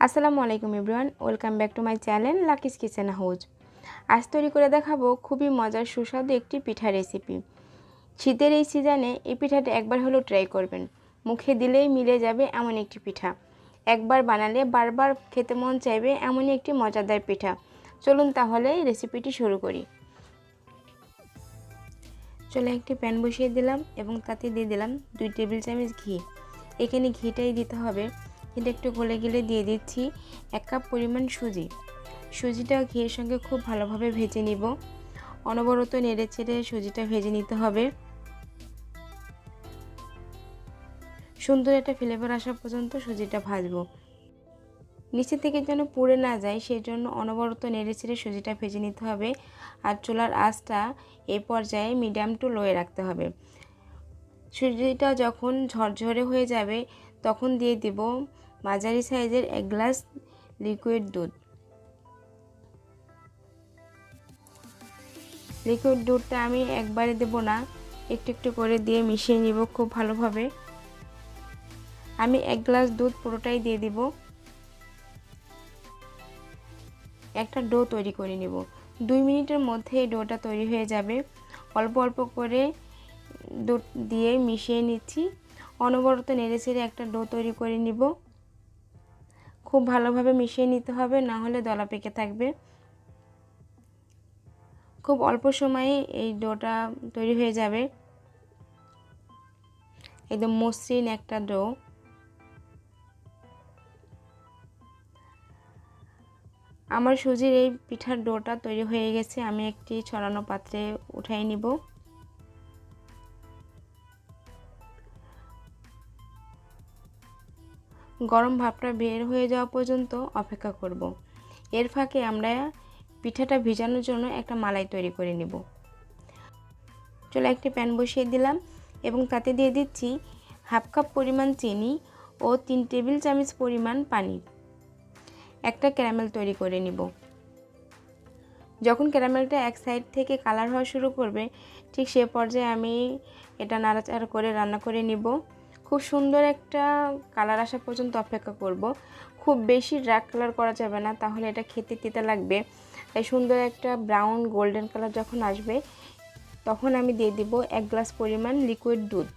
আসসালামু আলাইকুম everyone, welcome back to my channel Lucky's kitchen house. আজ তৈরি করে দেখাবো খুবই মজার সুস্বাদু একটি পিঠা রেসিপি। শীতের এই সিজনে এই পিঠাটা একবার হলেও ট্রাই করবেন, মুখে দিলেই মিলে যাবে এমন একটি পিঠা। একবার বানালে বারবার খেতে মন চাইবে এমনই একটি মজাদার পিঠা। চলুন তাহলে রেসিপিটি শুরু করি। চলে একটি প্যান বসিয়ে দিলাম এবং তাতে দিয়ে দিলাম 2 টেবিল চামচ ঘি। এখানে ঘিটাই দিতে হবে। এটা একটু গলে গেলে দিয়ে দিচ্ছি 1 কাপ পরিমাণ সুজি। সুজিটা ঘিয়ের সঙ্গে খুব ভালোভাবে ভেজে নিব। অনবরত নেড়ে চেড়ে সুজিটা ভেজে নিতে হবে। সুন্দর একটা ফ্লেভার আসা পর্যন্ত সুজিটা ভাজবো। নিচে থেকে যেন পুড়ে না যায় সেই জন্য অনবরত নেড়ে চেড়ে সুজিটা ভেজে নিতে হবে। আর চুলার আঁচটা এই পর্যায়ে মিডিয়াম টু লোয়ে রাখতে হবে। সুজিটা যখন ঝরঝরে হয়ে যাবে তখন দিয়ে দিব মাঝারি সাইজের 1 গ্লাস লিকুইড দুধ। লিকুইড দুধটা আমি একবারে দেব না, একটু একটু করে দিয়ে মিশিয়ে নিব খুব ভালোভাবে। আমি 1 গ্লাস দুধ পুরোটাই দিয়ে দিব। একটা ডো তৈরি করে নিব। 2 মিনিটের মধ্যে এই ডোটা তৈরি হয়ে যাবে। অল্প অল্প করে দুধ দিয়ে মিশিয়ে নিচ্ছি। অনবরত নেড়েচেড়ে একটা ডো তৈরি করে নিব। খুব ভালোভাবে মিশিয়ে নিতে হবে, না হলে দলা পেকে থাকবে। খুব অল্প সময়ে এই ডোটা তৈরি হয়ে যাবে। একদম মসৃণ একটা ডো। আমার সুজির এই পিঠার ডোটা তৈরি হয়ে গেছে। আমি একটি ছড়ানো পাত্রে উঠাই নিব। গরম ভাপটা বের হয়ে যাওয়া পর্যন্ত অপেক্ষা করব। এর ফাঁকে আমরা পিঠাটা ভিজানোর জন্য একটা মালাই তৈরি করে নিব। চলো একটি প্যান বসিয়ে দিলাম এবং তাতে দিয়ে দিচ্ছি 1/2 কাপ পরিমাণ চিনি ও 3 টেবিল চামচ পরিমাণ পানি। একটা ক্যারামেল তৈরি করে নিব। যখন ক্যারামেলটা এক সাইড থেকে কালার হওয়া শুরু করবে ঠিক সে পর্যায়ে আমি এটা নাড়াচাড়া করে রান্না করে নিব। খুব সুন্দর একটা কালার আসা পর্যন্ত অপেক্ষা করব। খুব বেশি ডার্ক কালার করা যাবে না, তাহলে এটা খেতে তিতা লাগবে। তাই সুন্দর একটা ব্রাউন গোল্ডেন কালার যখন আসবে তখন আমি দিয়ে দিব 1 গ্লাস পরিমাণ লিকুইড দুধ।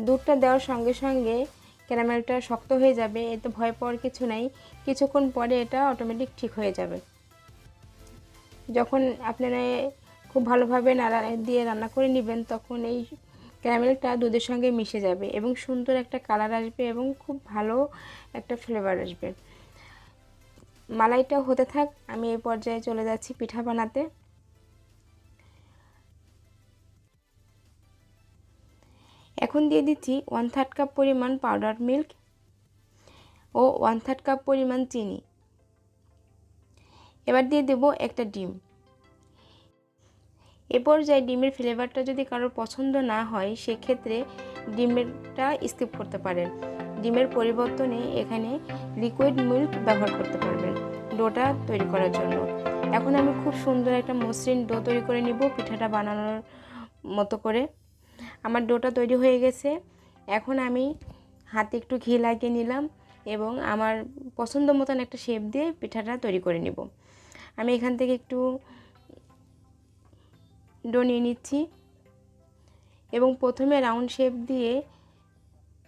দুধটা দেওয়ার সঙ্গে সঙ্গে ক্যারামেলটা শক্ত হয়ে যাবে, এতে ভয় পাওয়ার কিছু নাই। কিছুক্ষণ পরে এটা অটোমেটিক ঠিক হয়ে যাবে। যখন আপনারা খুব ভালোভাবে নাড়া দিয়ে রান্না করে নেবেন তখন এই ক্যারামেলটা দুধের সঙ্গে মিশে যাবে এবং সুন্দর একটা কালার আসবে এবং খুব ভালো একটা ফ্লেভার আসবে। মালাইটাও হতে থাক, আমি এই পর্যায়ে চলে যাচ্ছি পিঠা বানাতে। এখন দিয়ে দিচ্ছি 1/3 কাপ পরিমাণ পাউডার মিল্ক ও 1/3 কাপ পরিমাণ চিনি। এবার দিয়ে দেব একটা ডিম। এ পর্যায়ে ডিমের ফ্লেভারটা যদি কারোর পছন্দ না হয় সেক্ষেত্রে ডিমেরটা স্কিপ করতে পারেন। ডিমের পরিবর্তনে এখানে লিকুইড মিল্ক ব্যবহার করতে পারবেন ডোটা তৈরি করার জন্য। এখন আমি খুব সুন্দর একটা মসৃণ ডো তৈরি করে নিব পিঠাটা বানানোর মতো করে। আমার ডোটা তৈরি হয়ে গেছে। এখন আমি হাতে একটু ঘি লাগিয়ে নিলাম এবং আমার পছন্দ মতন একটা শেপ দিয়ে পিঠাটা তৈরি করে নিব। আমি এখান থেকে একটু ডো নিয়ে নিচ্ছি এবং প্রথমে রাউন্ড শেপ দিয়ে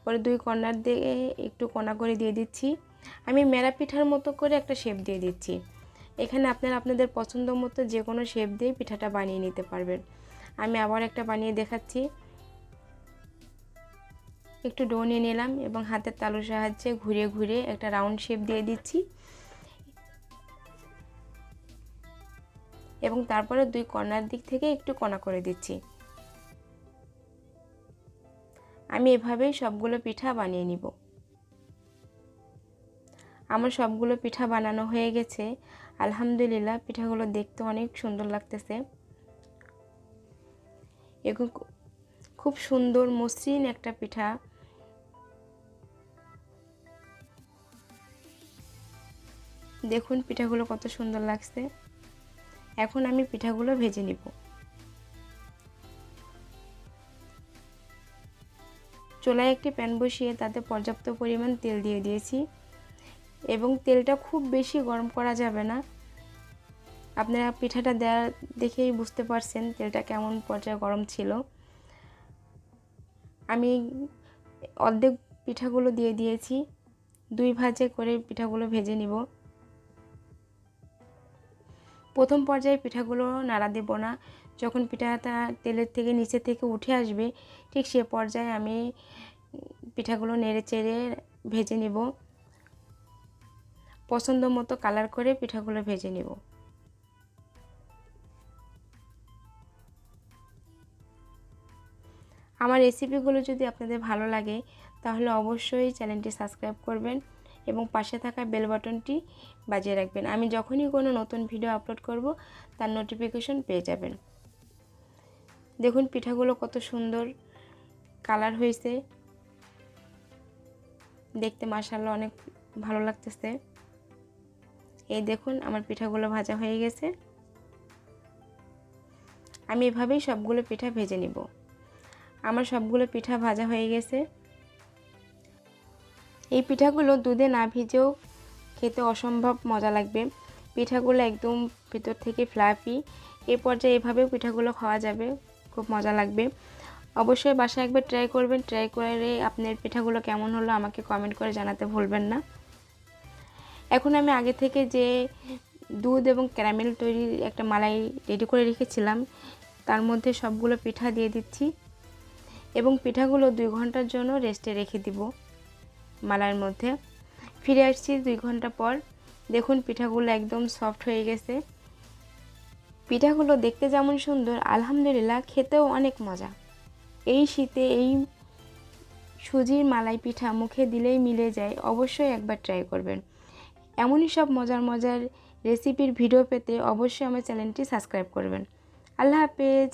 পরে 2 কর্নার দিয়ে একটু কোনা করে দিয়ে দিচ্ছি। আমি মেরা পিঠার মতো করে একটা শেপ দিয়ে দিচ্ছি। এখানে আপনারা আপনাদের পছন্দ মতো যে কোনো শেপ দিয়ে পিঠাটা বানিয়ে নিতে পারবেন। আমি আবার একটা বানিয়ে দেখাচ্ছি। একটু ডো নিয়ে নিলাম এবং হাতের তালুর সাহায্যে ঘুরিয়ে ঘুরিয়ে একটা রাউন্ড শেপ দিয়ে দিচ্ছি এবং তারপরে 2 কর্নার দিক থেকে একটু কোনা করে দিচ্ছি। আমি এভাবেই সবগুলো পিঠা বানিয়ে নিব। আমার সবগুলো পিঠা বানানো হয়ে গেছে। আলহামদুলিল্লাহ, পিঠাগুলো দেখতে অনেক সুন্দর লাগতেছে। এগুলো খুব সুন্দর মসৃণ একটা পিঠা। দেখুন পিঠাগুলো কত সুন্দর লাগছে। এখন আমি পিঠাগুলো ভেজে নিব। চুলায় একটি প্যান বসিয়ে তাতে পর্যাপ্ত পরিমাণ তেল দিয়ে দিয়েছি এবং তেলটা খুব বেশি গরম করা যাবে না। আপনারা পিঠাটা দেওয়া দেখেই বুঝতে পারছেন তেলটা কেমন পর্যায়ে গরম ছিল। আমি অর্ধেক পিঠাগুলো দিয়ে দিয়েছি, 2 ভাজে করে পিঠাগুলো ভেজে নিব। প্রথম পর্যায়ে পিঠাগুলো নাড়া দেব না, যখন পিঠাটা তেলের থেকে নিচে থেকে উঠে আসবে ঠিক সে পর্যায়ে আমি পিঠাগুলো নেড়ে চেড়ে ভেজে নিব। পছন্দ মতো কালার করে পিঠাগুলো ভেজে নিব। আমার রেসিপিগুলো যদি আপনাদের ভালো লাগে তাহলে অবশ্যই চ্যানেলটি সাবস্ক্রাইব করবেন এবং পাশে থাকা বেল বাটনটি বাজিয়ে রাখবেন। আমি যখনই কোনো নতুন ভিডিও আপলোড করব তার নোটিফিকেশন পেয়ে যাবেন। দেখুন পিঠাগুলো কত সুন্দর কালার হয়েছে, দেখতে মাশাআল্লাহ অনেক ভালো লাগতেছে। এই দেখুন আমার পিঠাগুলো ভাজা হয়ে গেছে। আমি এভাবেই সবগুলো পিঠা ভেজে নিব। আমার সবগুলো পিঠা ভাজা হয়ে গেছে। এই পিঠাগুলো দুধে না ভিজেও খেতে অসম্ভব মজা লাগবে। পিঠাগুলো একদম ভেতর থেকে ফ্লাফি। এই পর্যায়ে এভাবেও পিঠাগুলো খাওয়া যাবে, খুব মজা লাগবে। অবশ্যই বাসায় একবার ট্রাই করবেন। ট্রাই করে আপনার পিঠাগুলো কেমন হলো আমাকে কমেন্ট করে জানাতে ভুলবেন না। এখন আমি আগে থেকে যে দুধ এবং ক্যারামেল তৈরির একটা মালাই রেডি করে রেখেছিলাম তার মধ্যে সবগুলো পিঠা দিয়ে দিচ্ছি এবং পিঠাগুলো 2 ঘন্টার জন্য রেস্টে রেখে দিব মালাইয়ের মধ্যে। ফিরে আসছি 2 ঘন্টা পর। দেখুন পিঠাগুলো একদম সফট হয়ে গেছে। পিঠাগুলো দেখতে যেমন সুন্দর, আলহামদুলিল্লাহ খেতেও অনেক মজা। এই শীতে এই সুজির মালাই পিঠা মুখে দিলেই মিলে যায়। অবশ্যই একবার ট্রাই করবেন। এমনই সব মজার মজার রেসিপির ভিডিও পেতে অবশ্যই আমার চ্যানেলটি সাবস্ক্রাইব করবেন। আল্লাহ হাফেজ।